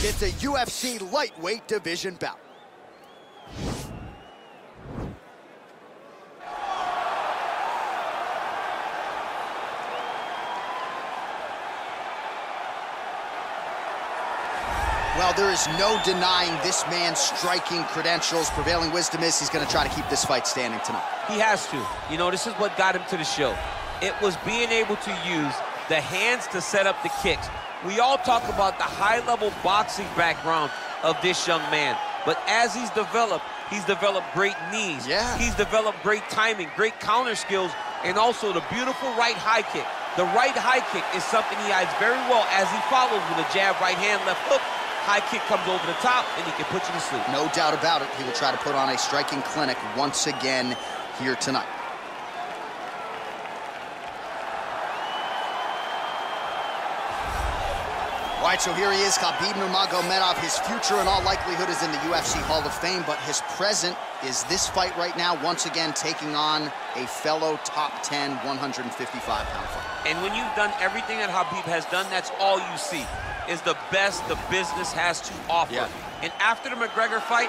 It's a UFC lightweight division bout. Well, there is no denying this man's striking credentials. Prevailing wisdom is he's going to try to keep this fight standing tonight. He has to. You know, this is what got him to the show. It was being able to use the hands to set up the kicks. We all talk about the high-level boxing background of this young man. But as he's developed great knees. Yeah. He's developed great timing, great counter skills, and also the beautiful right high kick. The right high kick is something he hides very well as he follows with a jab, right hand, left hook. High kick comes over the top, and he can put you to sleep. No doubt about it. He will try to put on a striking clinic once again here tonight. All right, so here he is, Khabib Nurmagomedov. His future, in all likelihood, is in the UFC Hall of Fame, but his present is this fight right now, once again taking on a fellow top 10, 155-pound fighter. And when you've done everything that Khabib has done, that's all you see, is the best the business has to offer. Yeah. And after the McGregor fight,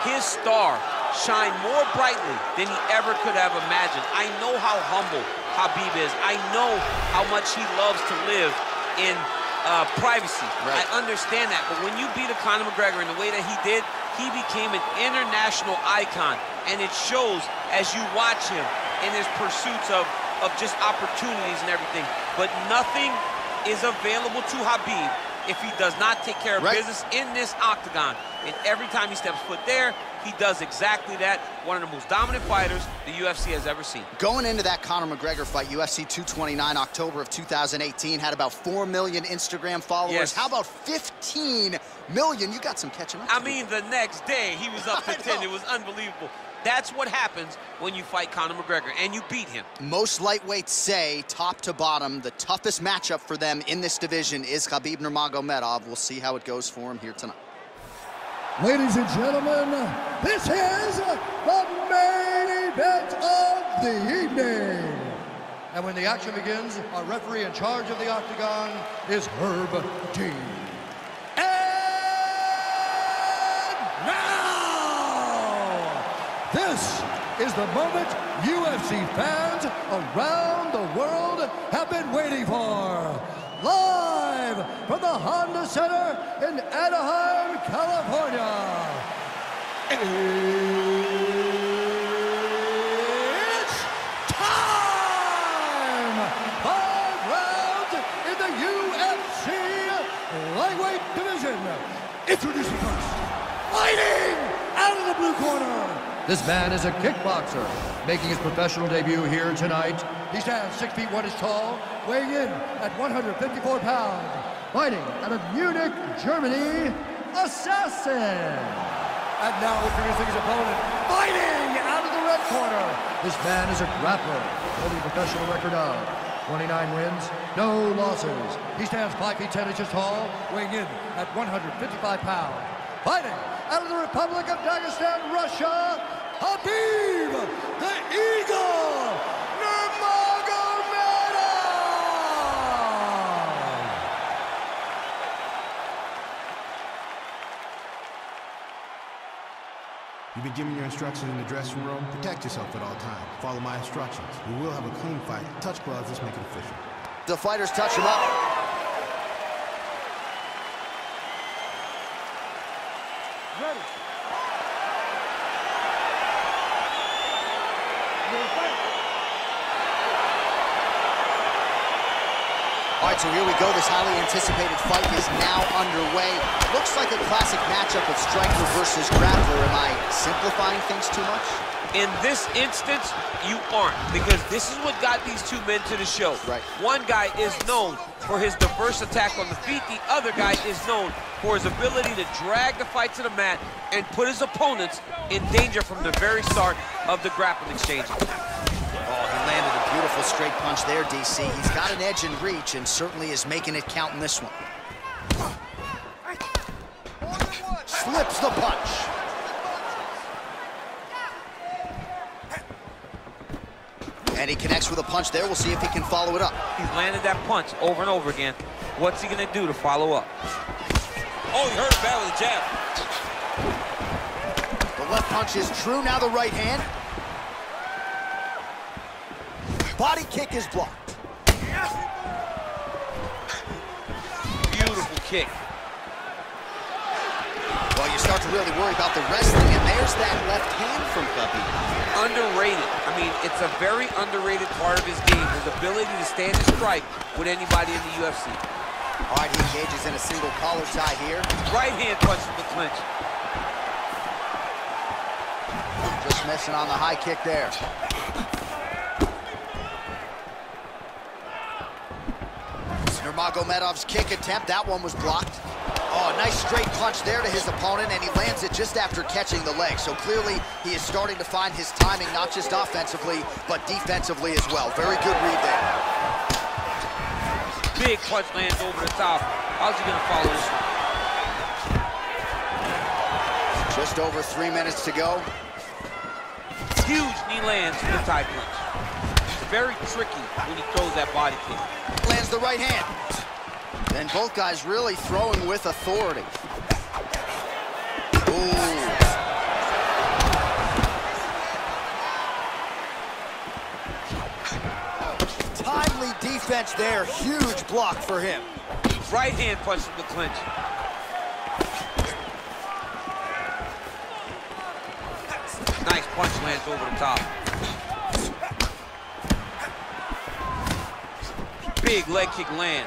his star shined more brightly than he ever could have imagined. I know how humble Khabib is. I know how much he loves to live in privacy. Right. I understand that, but when you beat a Conor McGregor in the way that he did, he became an international icon, and it shows as you watch him in his pursuits of just opportunities and everything. But nothing is available to Khabib if he does not take care of business in this octagon. And every time he steps foot there, he does exactly that. One of the most dominant fighters the UFC has ever seen. Going into that Conor McGregor fight, UFC 229, October of 2018, had about 4 million Instagram followers. Yes. How about 15 million? You got some catching up to do. I mean, the next day, he was up to 10. It was unbelievable. That's what happens when you fight Conor McGregor, and you beat him. Most lightweights say, top to bottom, the toughest matchup for them in this division is Khabib Nurmagomedov. We'll see how it goes for him here tonight. Ladies and gentlemen, this is the main event of the evening. And when the action begins, our referee in charge of the octagon is Herb D. And now, this is the moment UFC fans around the world have been waiting for. Live from the Honda Center in Anaheim, California. It's time! 5 rounds in the UFC lightweight division. Introducing first, fighting out of the blue corner. This man is a kickboxer, making his professional debut here tonight. He stands 6 feet 1 inches tall, weighing in at 154 pounds. Fighting out of Munich, Germany, Assassin. And now introducing his opponent, fighting out of the red corner. This man is a grappler, holding a professional record of 29 wins, no losses. He stands 5 feet 10 inches tall, weighing in at 155 pounds. Fighting out of the Republic of Dagestan, Russia, Khabib, the Eagle, Nurmagomedov! You've been given your instructions in the dressing room. Protect yourself at all times. Follow my instructions. We will have a clean fight. Touch gloves, let's make it official. The fighters touch him up. Ready. All right, so here we go. This highly anticipated fight is now underway. Looks like a classic matchup of striker versus grappler. Am I simplifying things too much? In this instance, you aren't, because this is what got these two men to the show. Right. One guy is known for his diverse attack on the feet. The other guy is known for his ability to drag the fight to the mat and put his opponents in danger from the very start of the grappling exchange. Oh, he landed a beautiful straight punch there, DC. He's got an edge in reach and certainly is making it count in this one. Slips the punch. And he connects with a punch there. We'll see if he can follow it up. He's landed that punch over and over again. What's he gonna do to follow up? Oh, he hurt bad with a jab. The left punch is true, now the right hand. Body kick is blocked. Beautiful kick. Well, you start to really worry about the wrestling, and there's that left hand from Khabib. Underrated. I mean, it's a very underrated part of his game, his ability to stand and strike with anybody in the UFC. All right, he engages in a single collar tie here. Right hand punch from the clinch. Just missing on the high kick there. Nurmagomedov's kick attempt, that one was blocked. Oh, nice straight punch there to his opponent, and he lands it just after catching the leg. So clearly, he is starting to find his timing, not just offensively, but defensively as well. Very good read there. Big punch lands over the top. How's he gonna follow this one? Just over 3 minutes to go. Huge knee lands for the tie punch. It's very tricky when he throws that body kick. Lands the right hand. And both guys really throwing with authority. Ooh. Timely defense there. Huge block for him. Right hand punch from the clinch. Nice punch lands over the top. Big leg kick land.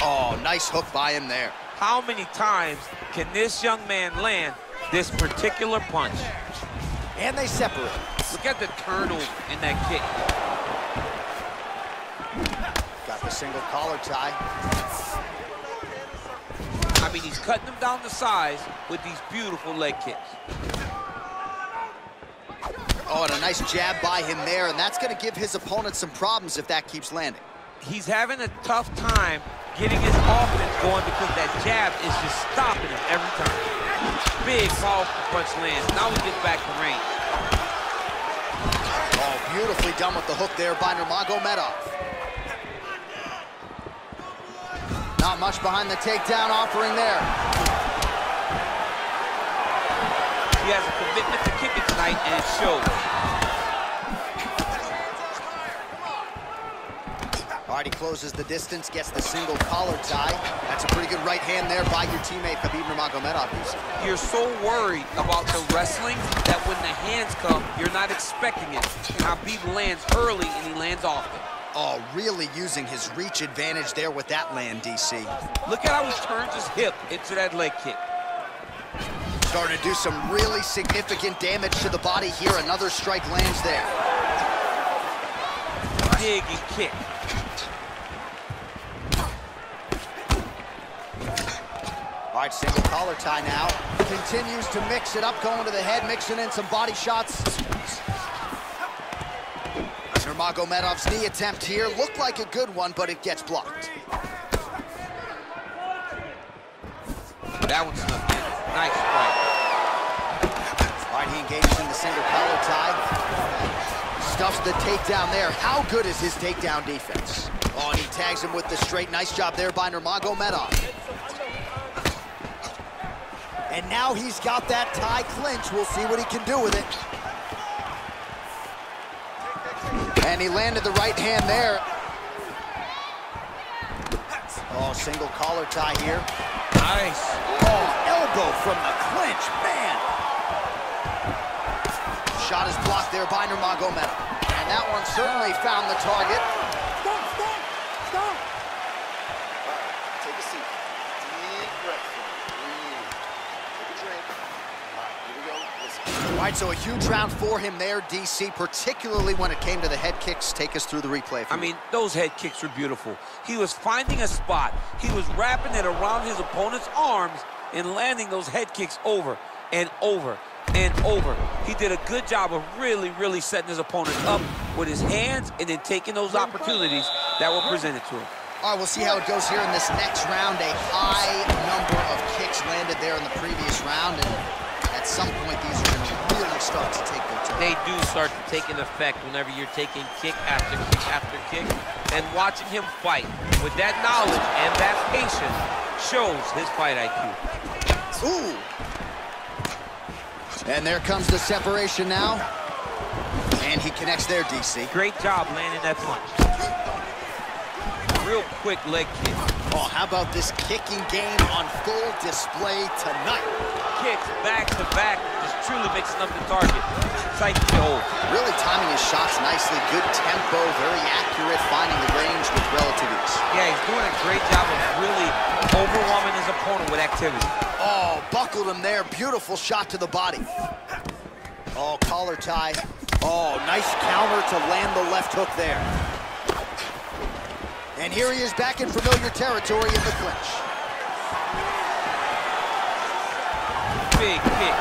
Oh, nice hook by him there. How many times can this young man land this particular punch? And they separate. Look at the turnover in that kick. Got the single collar tie. I mean, he's cutting them down to size with these beautiful leg kicks. Oh, and a nice jab by him there, and that's going to give his opponent some problems if that keeps landing. He's having a tough time getting his offense going because that jab is just stopping him every time. Big, powerful punch lands. Now he gets back to range. Oh, beautifully done with the hook there by Nurmagomedov. Not much behind the takedown offering there. He has a commitment to kick it tonight, and it shows. All right, he closes the distance, gets the single collar tie. That's a pretty good right hand there by your teammate, Khabib Nurmagomedov. You're so worried about the wrestling that when the hands come, you're not expecting it. And Khabib lands early, and he lands often. Oh, really using his reach advantage there with that land, DC. Look at how he turns his hip into that leg kick. Starting to do some really significant damage to the body here. Another strike lands there. Big and kick. All right, single collar tie now. Continues to mix it up, going to the head, mixing in some body shots. Nurmagomedov's knee attempt here looked like a good one, but it gets blocked. That one snuck in. Nice strike. All right, he engages in the single collar tie. Stuffs the takedown there. How good is his takedown defense? Oh, and he tags him with the straight. Nice job there by Nurmagomedov. And now he's got that tie clinch. We'll see what he can do with it. And he landed the right hand there. Oh, single collar tie here. Nice. Oh, elbow from the clinch, man. Shot is blocked there by Nurmagomedov. And that one certainly found the target. Stop, stop, stop. Take a seat. Deep breath. Breathe. Take a drink. All right, here we go. Listen. All right, so a huge round for him there, DC, particularly when it came to the head kicks. Take us through the replay. I mean, those head kicks were beautiful. He was finding a spot. He was wrapping it around his opponent's arms and landing those head kicks over and over and over. He did a good job of really, really setting his opponent up with his hands and then taking those opportunities that were presented to him. All right, we'll see how it goes here in this next round. A high number of kicks landed there in the previous round, and at some point, these are going to really start to take their toll. They do start to take an effect whenever you're taking kick after kick after kick. And watching him fight with that knowledge and that patience shows his fight IQ. Ooh. And there comes the separation now. And he connects there, DC. Great job landing that punch. Real quick leg kick. Oh, how about this kicking game on full display tonight? Kicks back to back, just truly mixing up the target. Tight hold. Really timing his shots nicely. Good tempo, very accurate, finding the range with relative ease. Yeah, he's doing a great job of really overwhelming his opponent with activity. Oh, buckled him there. Beautiful shot to the body. Oh, collar tie. Oh, nice counter to land the left hook there. And here he is back in familiar territory in the clinch. Big kick.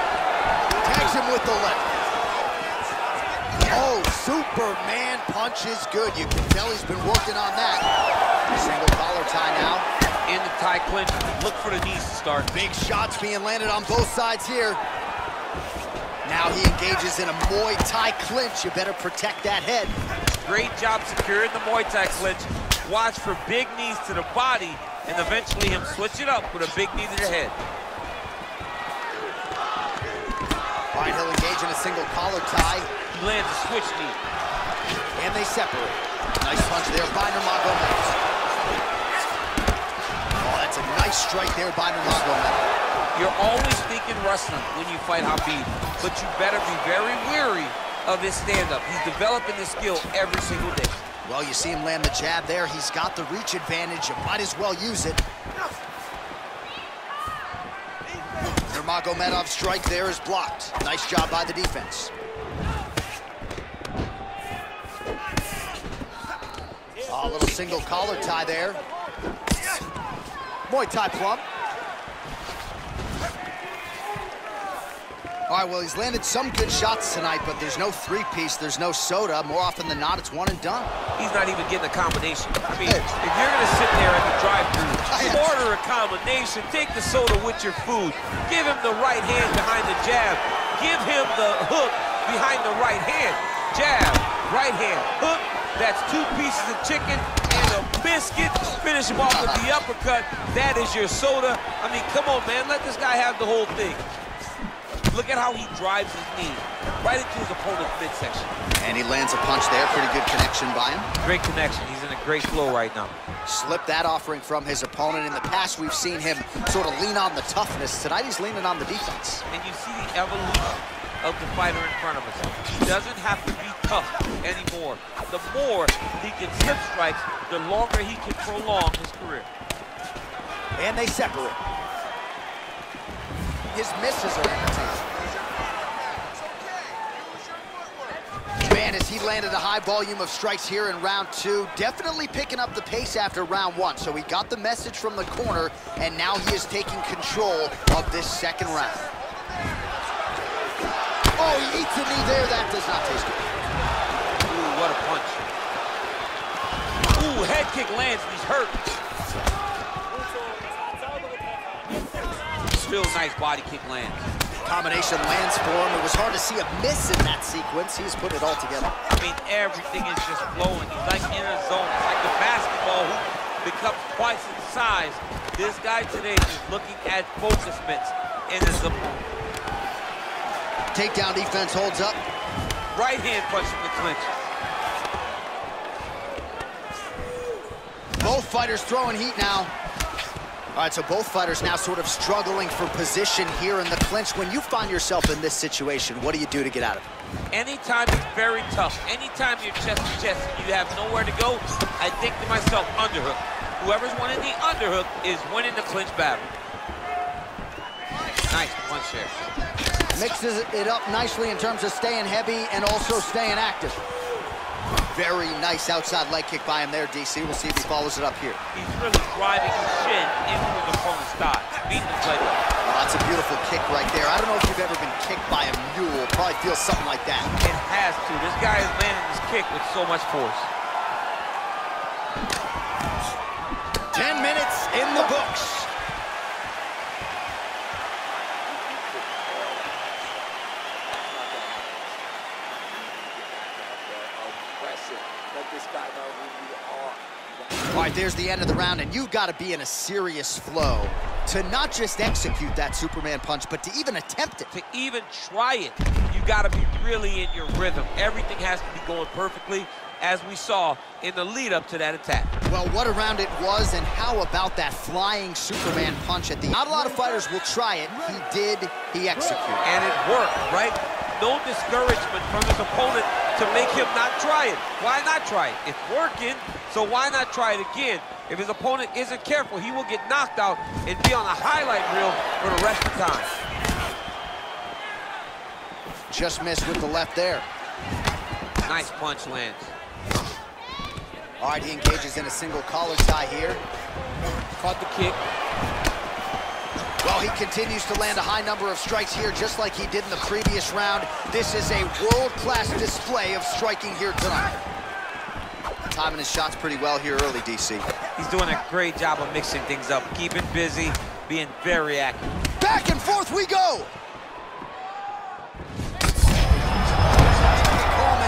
Tags him with the left. Oh, Superman punch is good. You can tell he's been working on that. Single collar tie now. In the tie clinch, look for the knees to start. Big shots being landed on both sides here. Now he engages in a Muay Thai clinch. You better protect that head. Great job securing the Muay Thai clinch. Watch for big knees to the body, and eventually him switch it up with a big knee to the head. All right, he'll engage in a single collar tie. He lands a switch knee. And they separate. Nice punch there by Nurmagomedov. Oh, that's a nice strike there by Nurmagomedov. You're always thinking wrestling when you fight Khabib, but you better be very wary of his stand-up. He's developing this skill every single day. Well, you see him land the jab there. He's got the reach advantage. You might as well use it. Nurmagomedov's strike there is blocked. Nice job by the defense. Oh, a little single collar tie there. Muay Thai plum. All right, well, he's landed some good shots tonight, but there's no three-piece, there's no soda. More often than not, it's one and done. He's not even getting a combination. I mean, if you're going to sit there at the drive-thru, order a combination, take the soda with your food, give him the right hand behind the jab, give him the hook behind the right hand. Jab, right hand, hook, that's 2 pieces of chicken and a biscuit. Finish him off with the uppercut. That is your soda. I mean, come on, man, let this guy have the whole thing. Look at how he drives his knee right into his opponent's midsection. And he lands a punch there. Pretty good connection by him. Great connection. He's in a great flow right now. Slipped that offering from his opponent. In the past, we've seen him sort of lean on the toughness. Tonight, he's leaning on the defense. And you see the evolution of the fighter in front of us. He doesn't have to be tough anymore. The more he can slip strikes, the longer he can prolong his career. And they separate. His misses are entertaining. Man, as he landed a high volume of strikes here in round 2, definitely picking up the pace after round 1. So he got the message from the corner, and now he is taking control of this second round. Oh, he eats a knee there. That does not taste good. Ooh, what a punch. Ooh, head kick lands, and he's hurt. Still nice body kick lands. Combination lands for him. It was hard to see a miss in that sequence. He's put it all together. I mean, everything is just flowing. He's like in a zone. It's like the basketball who becomes twice in size. This guy today is looking at focus mitts in his opponent. Takedown defense holds up. Right hand punch in the clinch. Both fighters throwing heat now. All right, so both fighters now sort of struggling for position here in the clinch. When you find yourself in this situation, what do you do to get out of it? Anytime it's very tough, anytime you're chest to chest, you have nowhere to go, I think to myself, underhook. Whoever's winning the underhook is winning the clinch battle. Nice punch there. Mixes it up nicely in terms of staying heavy and also staying active. Very nice outside leg kick by him there, DC. We'll see if he follows it up here. He's really driving his shin into his opponent's thigh, beating the plate. Oh, that's a beautiful kick right there. I don't know if you've ever been kicked by a mule. Probably feels something like that. It has to. This guy is landing his kick with so much force. 10 minutes in the books. Let this guy know who you are. there's the end of the round, and you've got to be in a serious flow to not just execute that Superman punch, but to even attempt it. To even try it, you got to be really in your rhythm. Everything has to be going perfectly, as we saw in the lead up to that attack. Well, what a round it was, and how about that flying Superman punch at the end? Not a lot of fighters will try it. He did, he executed. And it worked, right? No discouragement from his opponent to make him not try it. Why not try it? It's working, so why not try it again? If his opponent isn't careful, he will get knocked out and be on a highlight reel for the rest of the time. Just missed with the left there. Nice punch lands. All right, he engages in a single collar tie here. Caught the kick. Well, he continues to land a high number of strikes here, just like he did in the previous round. This is a world-class display of striking here tonight. Timing his shots pretty well here early, DC. He's doing a great job of mixing things up, keeping busy, being very active. Back and forth we go!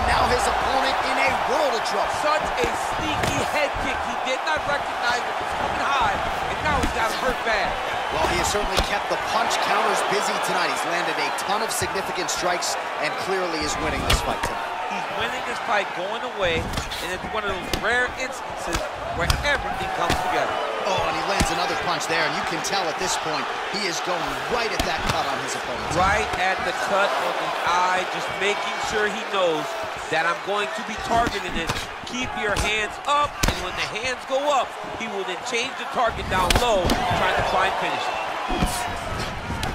Now his opponent in a world of trouble. Such a sneaky head kick. He did not recognize it was coming high, and now he's got him hurt bad. Well, he has certainly kept the punch counters busy tonight. He's landed a ton of significant strikes and clearly is winning this fight tonight. He's winning this fight going away, and it's one of those rare instances where everything comes together. Oh, and he lands another punch there, and you can tell at this point he is going right at that cut on his opponent. Right at the cut on the eye, just making sure he knows that I'm going to be targeting it. Keep your hands up, and when the hands go up, he will then change the target down low, trying to find finish.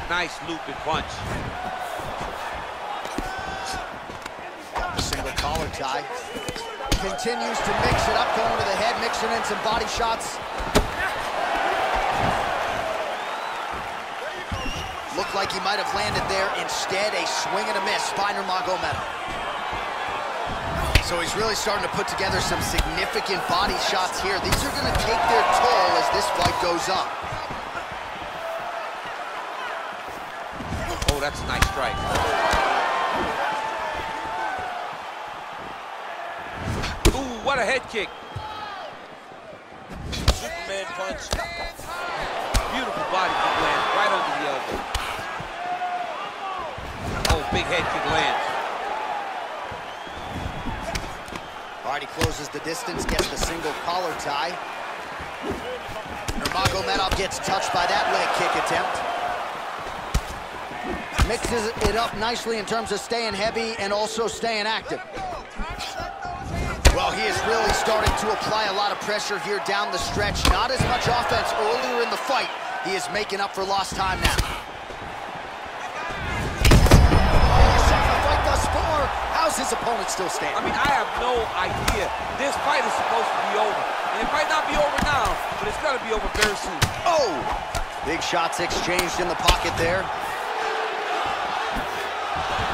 Nice looping punch. Single collar tie. Continues to mix it up, going to the head, mixing in some body shots. Looked like he might have landed there. Instead, a swing and a miss by Nurmagomedov. So he's really starting to put together some significant body shots here. These are going to take their toll as this fight goes on. Oh, that's a nice strike. Ooh, what a head kick. Superman punch. Beautiful body kick lands right under the elbow. Oh, big head kick lands. All right, he closes the distance, gets the single collar tie. Nurmagomedov gets touched by that leg kick attempt. Mixes it up nicely in terms of staying heavy and also staying active. Well, he is really starting to apply a lot of pressure here down the stretch. Not as much offense earlier in the fight. He is making up for lost time now. How's his opponent still standing? I mean, I have no idea. This fight is supposed to be over. And it might not be over now, but it's going to be over very soon. Oh! Big shots exchanged in the pocket there.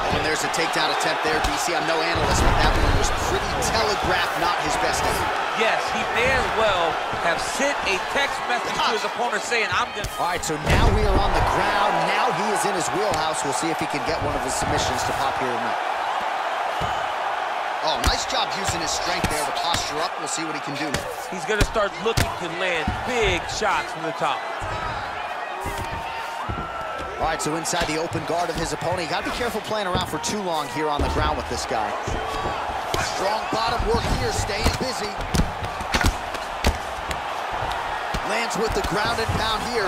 Oh, and there's a takedown attempt there, DC. I'm no analyst, but that one was pretty telegraphed, not his best effort. Yes, he may as well have sent a text message to his opponent saying, I'm going to... All right, so now we are on the ground. Now he is in his wheelhouse. We'll see if he can get one of his submissions to pop here tonight. Oh, nice job using his strength there to posture up. We'll see what he can do. He's going to start looking to land big shots from the top. All right, so inside the open guard of his opponent. You got to be careful playing around for too long here on the ground with this guy. Strong bottom work here, staying busy. Lands with the ground and pound here.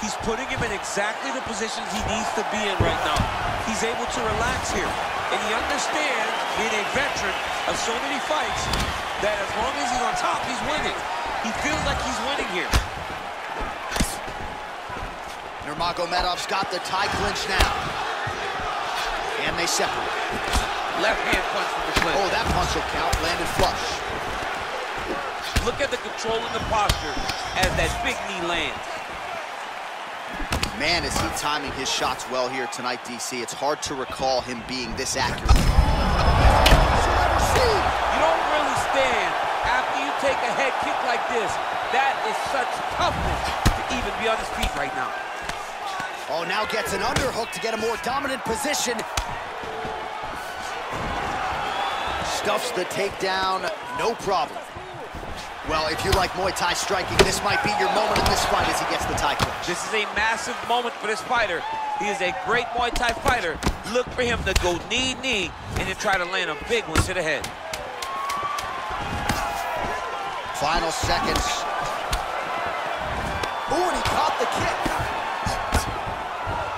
He's putting him in exactly the positions he needs to be in right now. He's able to relax here. And he understands, being a veteran of so many fights, that as long as he's on top, he's winning. He feels like he's winning here. Nurmagomedov's got the tie clinch now. And they separate. Left hand punch from the clinch. Oh, that punch will count. Landed flush. Look at the control in the posture as that big knee lands. Man, is he timing his shots well here tonight, DC. It's hard to recall him being this accurate. You don't really stand after you take a head kick like this. That is such toughness to even be on his feet right now. Oh, now gets an underhook to get a more dominant position. Stuffs the takedown, no problem. Well, if you like Muay Thai striking, this might be your moment in this fight as he gets the Thai clinch. This is a massive moment for this fighter. He is a great Muay Thai fighter. Look for him to go knee, and to try to land a big one to the head. Final seconds. Ooh, and he caught the kick.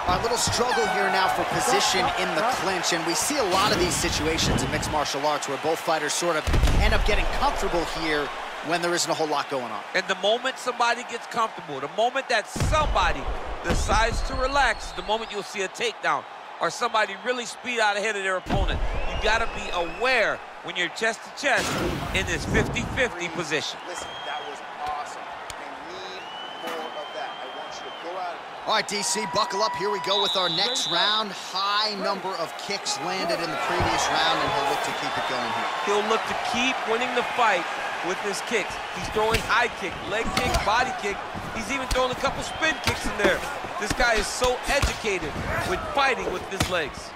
A little struggle here now for position in the clinch, and we see a lot of these situations in mixed martial arts where both fighters sort of end up getting comfortable here when there isn't a whole lot going on. And the moment somebody gets comfortable, the moment that somebody decides to relax, the moment you'll see a takedown or somebody really speed out ahead of their opponent. You gotta be aware when you're chest to chest in this 50-50 position. Listen, that was awesome. I need more of that. I want you to go out. All right, DC, buckle up. Here we go with our next round. High number of kicks landed in the previous round, and he'll look to keep it going here. He'll look to keep winning the fight with his kicks. He's throwing high kick, leg kick, body kick. He's even throwing a couple spin kicks in there. This guy is so educated with fighting with his legs.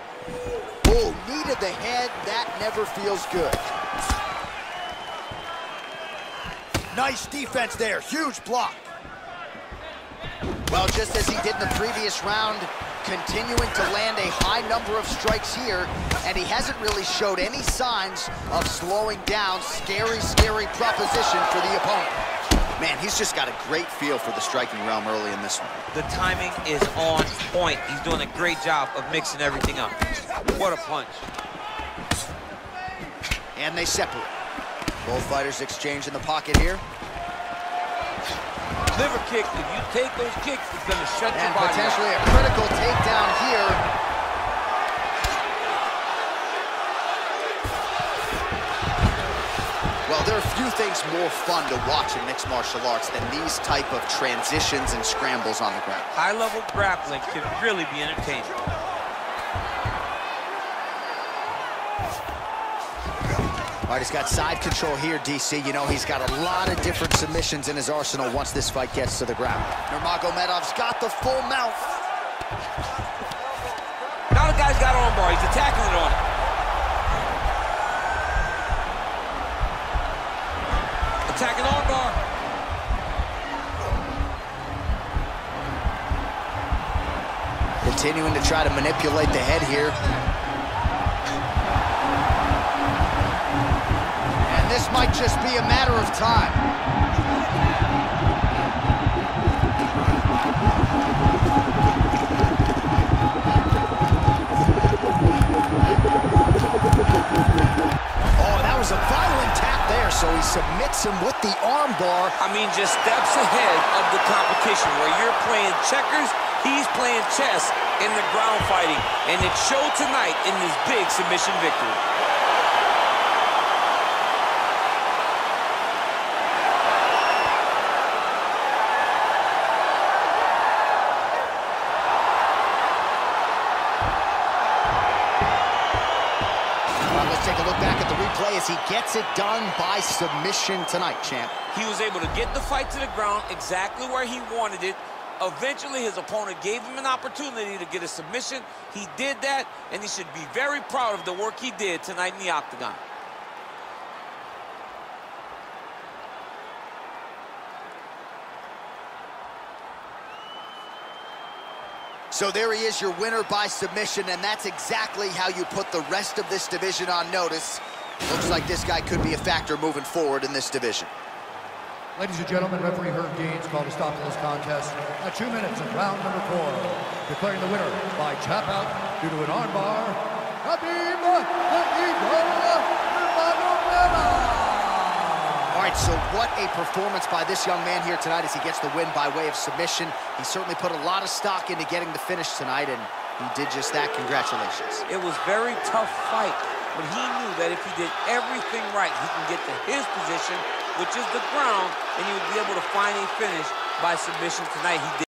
Oh, knee to the head. That never feels good. Nice defense there. Huge block. Well, just as he did in the previous round, continuing to land a high number of strikes here, and he hasn't really showed any signs of slowing down. Scary, scary proposition for the opponent. Man, he's just got a great feel for the striking realm early in this one. The timing is on point. He's doing a great job of mixing everything up. What a punch. And they separate. Both fighters exchange in the pocket here. Liver kick, if you take those kicks, it's going to shut your And body potentially out. a critical takedown here. Well, there are a few things more fun to watch in mixed martial arts than these type of transitions and scrambles on the ground. High-level grappling can really be entertaining. All right, he's got side control here, DC. You know, he's got a lot of different submissions in his arsenal once this fight gets to the ground. Nurmagomedov's got the full mount. Now the guy's got armbar. He's attacking it on it. Attacking armbar. Continuing to try to manipulate the head here. And this might just be a matter of time. A violent tap there, so he submits him with the arm bar. I mean, just steps ahead of the competition. Where you're playing checkers, he's playing chess in the ground fighting. And it showed tonight in this big submission victory. Take a look back at the replay as he gets it done by submission tonight, champ. He was able to get the fight to the ground exactly where he wanted it. Eventually, his opponent gave him an opportunity to get a submission. He did that, and he should be very proud of the work he did tonight in the octagon. So there he is, your winner by submission, and that's exactly how you put the rest of this division on notice. Looks like this guy could be a factor moving forward in this division. Ladies and gentlemen, referee Herb Gaines called a stop to this contest at 2 minutes of round number 4, declaring the winner by tap out due to an armbar, Khabib Nurmagomedov. All right, so what a performance by this young man here tonight as he gets the win by way of submission. He certainly put a lot of stock into getting the finish tonight, and he did just that. Congratulations. It was a very tough fight, but he knew that if he did everything right, he can get to his position, which is the ground, and he would be able to find a finish by submission tonight. He did.